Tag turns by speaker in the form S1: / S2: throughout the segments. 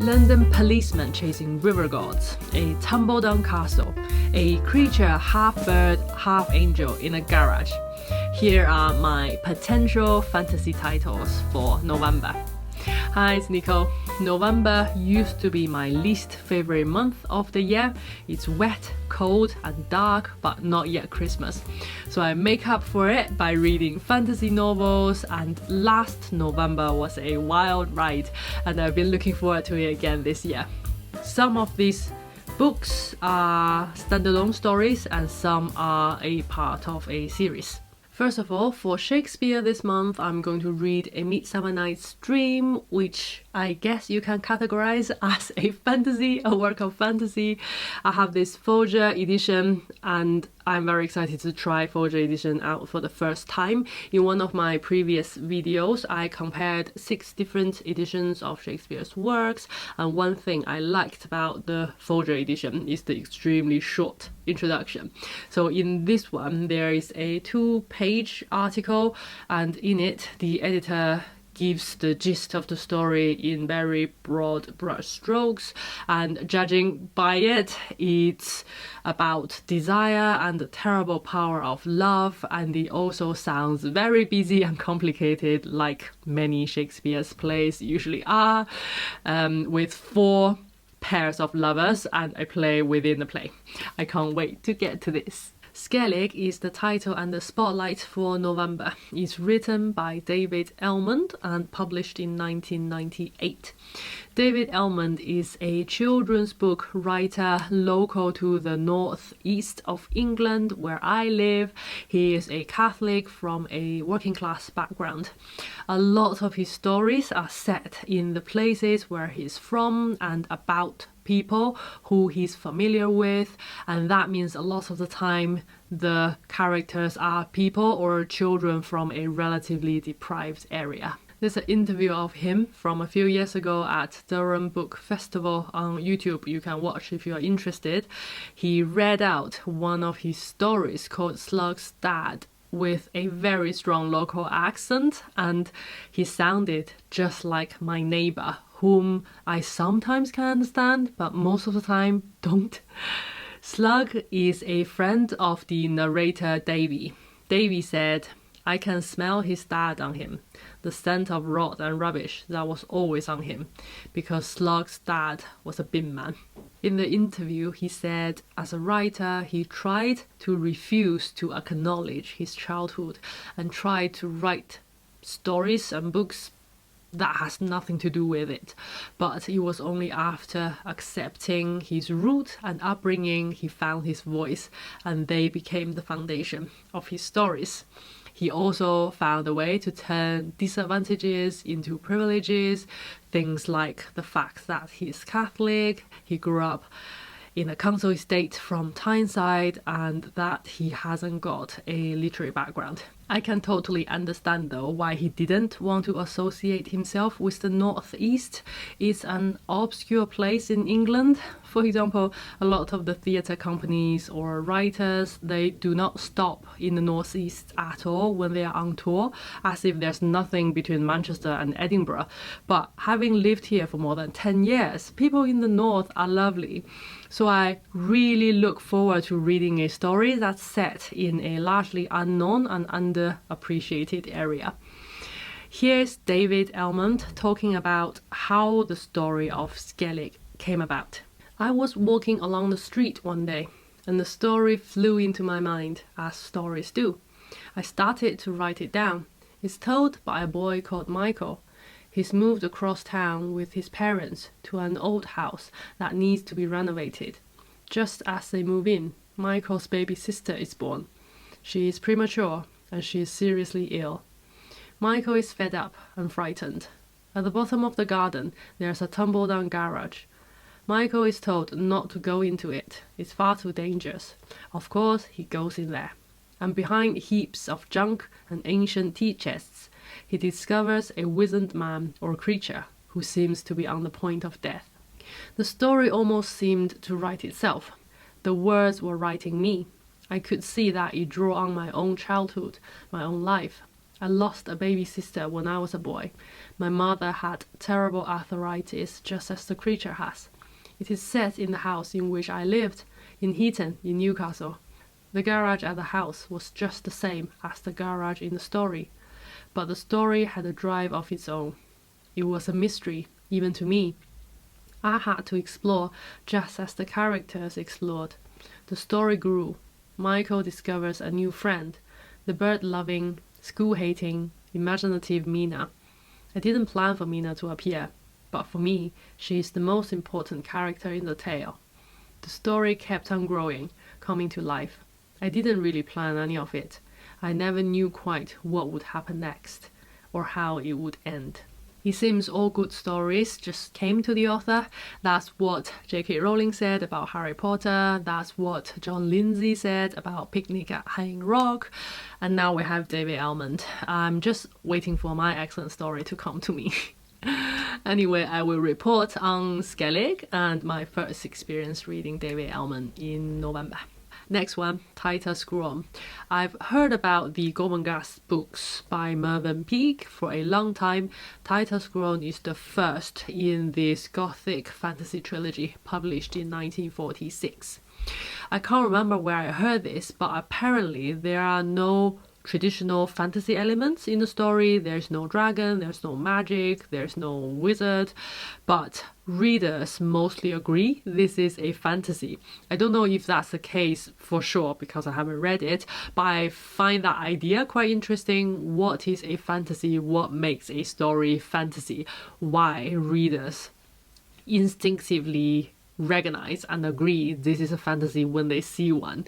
S1: London policemen chasing river gods, a tumble-down castle, a creature half bird, half angel in a garage. Here are my potential fantasy titles for November. Hi, it's Nico. November used to be my least favorite month of the year. It's wet, cold and dark, but not yet Christmas. So I make up for it by reading fantasy novels, and last November was a wild ride and I've been looking forward to it again this year. Some of these books are standalone stories and some are a part of a series. First of all, for Shakespeare this month, I'm going to read A Midsummer Night's Dream, which I guess you can categorize as a fantasy, a work of fantasy. I have this Folger edition and I'm very excited to try Folger edition out for the first time. In one of my previous videos, I compared 6 different editions of Shakespeare's works, and one thing I liked about the Folger edition is the extremely short introduction. So in this one, there is a 2-page article, and in it, the editor gives the gist of the story in very broad brush strokes, and judging by it, it's about desire and the terrible power of love, and it also sounds very busy and complicated like many Shakespeare's plays usually are, with 4 pairs of lovers and a play within the play. I can't wait to get to this. Skellig is the title and the spotlight for November. It's written by David Almond and published in 1998. David Almond is a children's book writer local to the northeast of England where I live. He is a Catholic from a working class background. A lot of his stories are set in the places where he's from and about people who he's familiar with, and that means a lot of the time the characters are people or children from a relatively deprived area. There's an interview of him from a few years ago at Durham Book Festival on YouTube. You can watch if you're interested. He read out one of his stories called Slug's Dad with a very strong local accent, and he sounded just like my neighbor, whom I sometimes can understand, but most of the time don't. Slug is a friend of the narrator Davy. Davy said, "I can smell his dad on him, the scent of rot and rubbish that was always on him, because Slug's dad was a bin man." In the interview, he said, as a writer, he tried to refuse to acknowledge his childhood and tried to write stories and books that has nothing to do with it. But it was only after accepting his root and upbringing he found his voice, and they became the foundation of his stories. He also found a way to turn disadvantages into privileges, things like the fact that he's Catholic, he grew up in a council estate from Tyneside, and that he hasn't got a literary background. I can totally understand though why he didn't want to associate himself with the northeast. It's an obscure place in England. For example, a lot of the theatre companies or writers, they do not stop in the northeast at all when they are on tour, as if there's nothing between Manchester and Edinburgh. But having lived here for more than 10 years, people in the north are lovely. So I really look forward to reading a story that's set in a largely unknown and underappreciated area. Here's David Almond talking about how the story of Skellig came about. "I was walking along the street one day, and the story flew into my mind, as stories do. I started to write it down. It's told by a boy called Michael. He's moved across town with his parents to an old house that needs to be renovated. Just as they move in, Michael's baby sister is born. She is premature and she is seriously ill. Michael is fed up and frightened. At the bottom of the garden, there's a tumble-down garage. Michael is told not to go into it. It's far too dangerous. Of course, he goes in there. And behind heaps of junk and ancient tea chests, he discovers a wizened man or creature who seems to be on the point of death. The story almost seemed to write itself. The words were writing me. I could see that it drew on my own childhood, my own life. I lost a baby sister when I was a boy. My mother had terrible arthritis, just as the creature has. It is set in the house in which I lived, in Heaton, in Newcastle. The garage at the house was just the same as the garage in the story, but the story had a drive of its own. It was a mystery, even to me. I had to explore just as the characters explored. The story grew. Michael discovers a new friend, the bird-loving, school-hating, imaginative Mina. I didn't plan for Mina to appear, but for me, she is the most important character in the tale. The story kept on growing, coming to life. I didn't really plan any of it. I never knew quite what would happen next, or how it would end. It seems all good stories just came to the author. That's what J.K. Rowling said about Harry Potter. That's what John Lindsay said about Picnic at Hanging Rock. And now we have David Almond. I'm just waiting for my excellent story to come to me. Anyway, I will report on Skellig and my first experience reading David Almond in November. Next one, Titus Groan. I've heard about the Gormenghast books by Mervyn Peake for a long time. Titus Groan is the first in this gothic fantasy trilogy published in 1946. I can't remember where I heard this, but apparently there are no traditional fantasy elements in the story. There's no dragon, there's no magic, there's no wizard, but readers mostly agree this is a fantasy. I don't know if that's the case for sure because I haven't read it, but I find that idea quite interesting. What is a fantasy? What makes a story fantasy? Why readers instinctively recognize and agree this is a fantasy when they see one.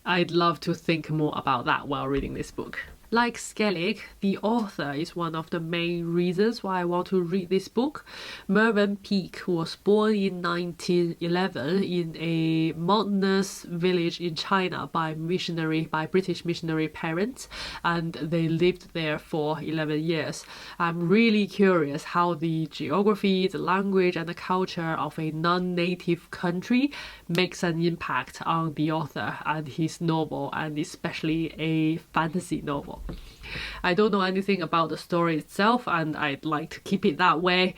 S1: I'd love to think more about that while reading this book. Like Skellig, the author is one of the main reasons why I want to read this book. Mervyn Peake was born in 1911 in a mountainous village in China by British missionary parents, and they lived there for 11 years. I'm really curious how the geography, the language, and the culture of a non-native country makes an impact on the author and his novel, and especially a fantasy novel. I don't know anything about the story itself, and I'd like to keep it that way,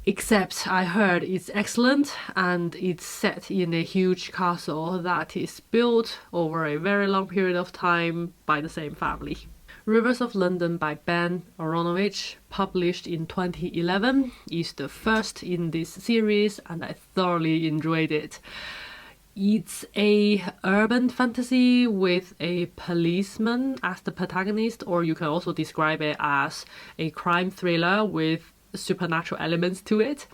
S1: except I heard it's excellent and it's set in a huge castle that is built over a very long period of time by the same family. Rivers of London by Ben Aronovich, published in 2011, is the first in this series, and I thoroughly enjoyed it. It's a urban fantasy with a policeman as the protagonist, or you can also describe it as a crime thriller with supernatural elements to it.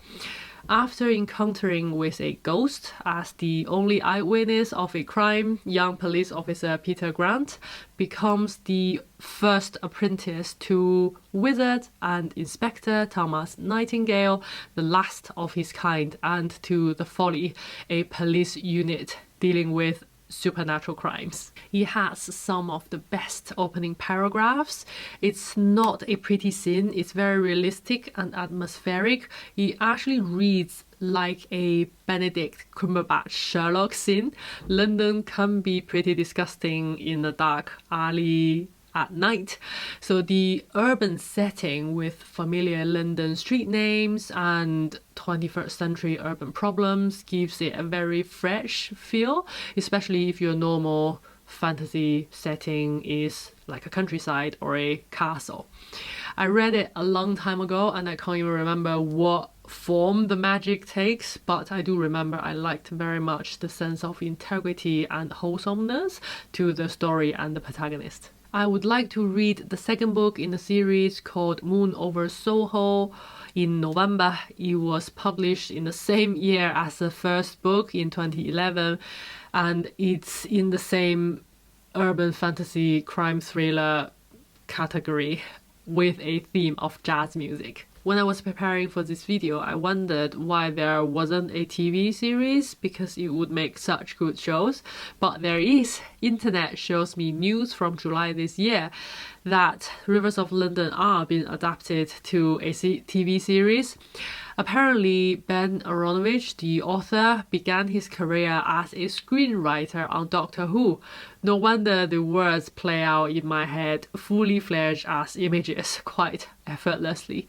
S1: After encountering with a ghost as the only eyewitness of a crime, young police officer Peter Grant becomes the first apprentice to wizard and Inspector Thomas Nightingale, the last of his kind, and to the Folly, a police unit dealing with supernatural crimes. He has some of the best opening paragraphs. It's not a pretty scene, it's very realistic and atmospheric. It actually reads like a Benedict Cumberbatch Sherlock scene. London can be pretty disgusting in the dark alley at night, so the urban setting with familiar London street names and 21st century urban problems gives it a very fresh feel, especially if your normal fantasy setting is like a countryside or a castle. I read it a long time ago and I can't even remember what form the magic takes, but I do remember I liked very much the sense of integrity and wholesomeness to the story and the protagonist. I would like to read the second book in the series called Moon Over Soho in November. It was published in the same year as the first book in 2011, and it's in the same urban fantasy crime thriller category with a theme of jazz music. When I was preparing for this video, I wondered why there wasn't a TV series, because it would make such good shows, but there is. Internet shows me news from July this year that Rivers of London are being adapted to a TV series. Apparently, Ben Aronovich, the author, began his career as a screenwriter on Doctor Who. No wonder the words play out in my head fully fledged as images quite effortlessly.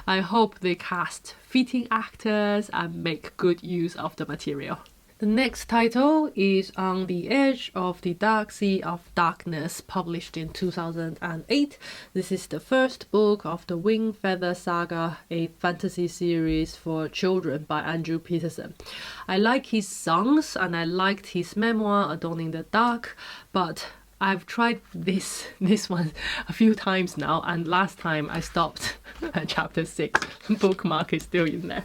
S1: I hope they cast fitting actors and make good use of the material. The next title is On the Edge of the Dark Sea of Darkness, published in 2008. This is the first book of the Wing Feather Saga, a fantasy series for children by Andrew Peterson. I like his songs and I liked his memoir Adorning the Dark, but I've tried this one a few times now, and last time I stopped at chapter 6. Bookmark is still in there.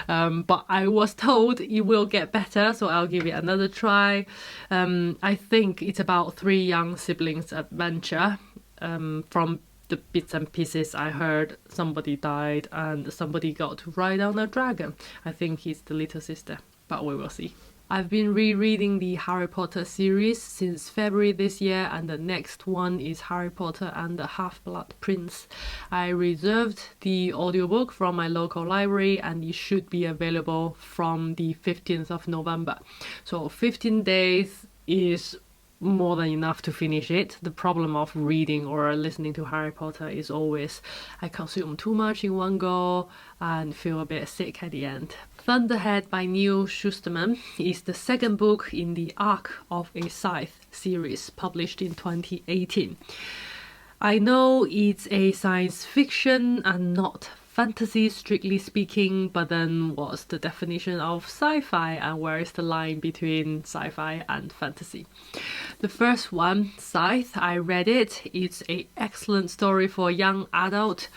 S1: But I was told it will get better, so I'll give it another try. I think it's about 3 young siblings' adventure. From the bits and pieces I heard, somebody died and somebody got to ride on a dragon. I think he's the little sister, but we will see. I've been rereading the Harry Potter series since February this year, and the next one is Harry Potter and the Half-Blood Prince. I reserved the audiobook from my local library and it should be available from the 15th of November. So 15 days is more than enough to finish it. The problem of reading or listening to Harry Potter is always I consume too much in one go and feel a bit sick at the end. Thunderhead by Neil Shusterman is the second book in the Arc of a Scythe series, published in 2018. I know it's a science fiction and not fantasy strictly speaking, but then what's the definition of sci-fi and where is the line between sci-fi and fantasy? The first one, Scythe, I read it. It's an excellent story for a young adult.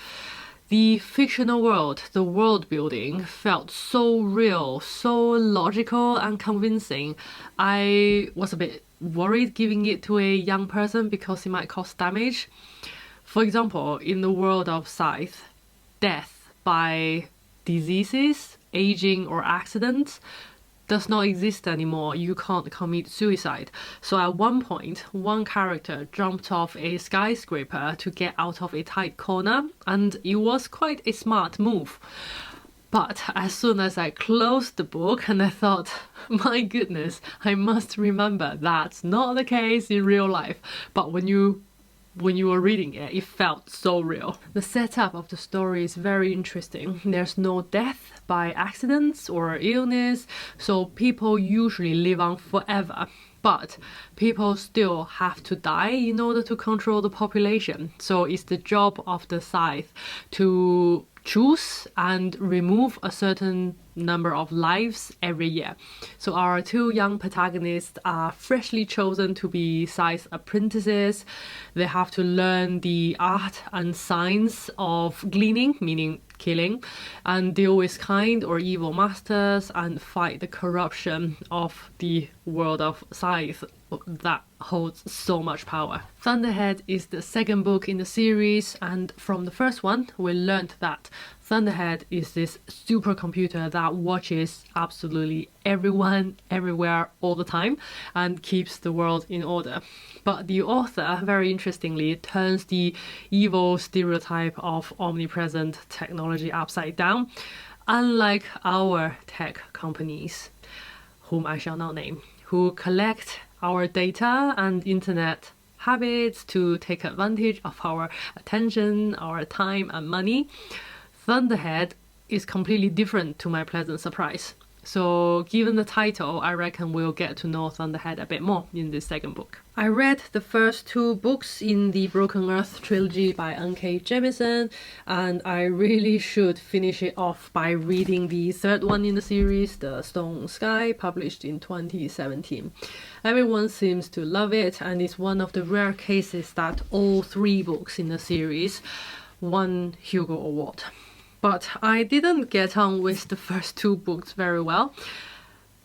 S1: The fictional world, the world building, felt so real, so logical and convincing. I was a bit worried giving it to a young person because it might cause damage. For example, in the world of Scythe, death by diseases, aging or accidents does not exist anymore. You can't commit suicide. So at one point, one character jumped off a skyscraper to get out of a tight corner, and it was quite a smart move. But as soon as I closed the book and I thought, my goodness, I must remember that's not the case in real life. But when you were reading it, it felt so real. The setup of the story is very interesting. There's no death by accidents or illness, so people usually live on forever. But people still have to die in order to control the population. So it's the job of the Scythe to choose and remove a certain number of lives every year. So our 2 young protagonists are freshly chosen to be Scythe apprentices. They have to learn the art and science of gleaning, meaning killing, and deal with kind or evil masters and fight the corruption of the world of Scythe that holds so much power. Thunderhead is the second book in the series, and from the first one we learned that Thunderhead is this supercomputer that watches absolutely everyone, everywhere, all the time and keeps the world in order. But the author, very interestingly, turns the evil stereotype of omnipresent technology upside down. Unlike our tech companies, whom I shall not name, who collect our data and internet habits to take advantage of our attention, our time and money, Thunderhead is completely different, to my pleasant surprise. So given the title, I reckon we'll get to know Thunderhead a bit more in this second book. I read the first 2 books in the Broken Earth trilogy by N.K. Jemisin, and I really should finish it off by reading the third one in the series, The Stone Sky, published in 2017. Everyone seems to love it, and it's one of the rare cases that all 3 books in the series won Hugo Award. But I didn't get on with the first 2 books very well.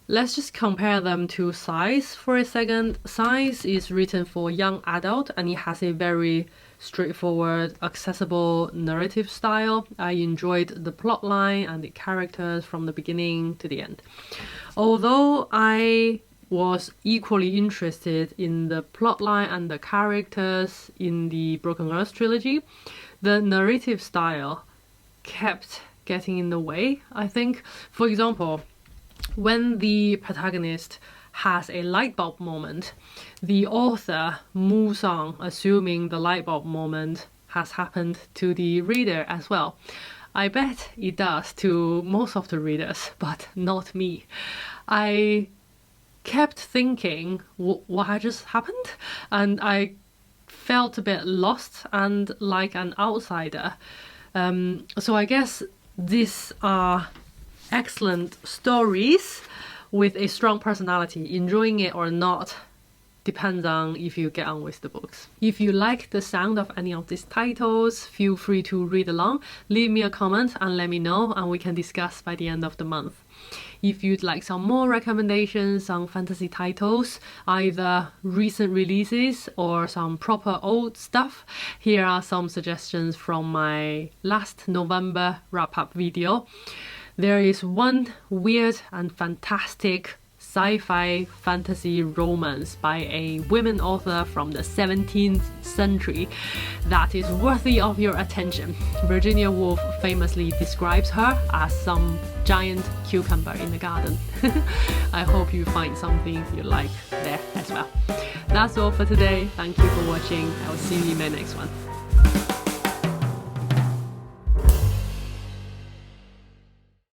S1: Let's just compare them to Scythe for a second. Scythe is written for young adult and it has a very straightforward, accessible narrative style. I enjoyed the plotline and the characters from the beginning to the end. Although I was equally interested in the plotline and the characters in the Broken Earth trilogy, the narrative style kept getting in the way, I think. For example, when the protagonist has a light bulb moment, the author moves on assuming the light bulb moment has happened to the reader as well. I bet it does to most of the readers, but not me. I kept thinking, what had just happened? And I felt a bit lost and like an outsider. So I guess these are excellent stories with a strong personality. Enjoying it or not depends on if you get on with the books. If you like the sound of any of these titles, feel free to read along, leave me a comment and let me know, and we can discuss by the end of the month. If you'd like some more recommendations on fantasy titles, either recent releases or some proper old stuff, here are some suggestions from my last November wrap-up video. There is one weird and fantastic sci-fi fantasy romance by a women author from the 17th century that is worthy of your attention. Virginia Woolf famously describes her as some giant cucumber in the garden. I hope you find something you like there as well. That's all for today. Thank you for watching. I will see you in my next one.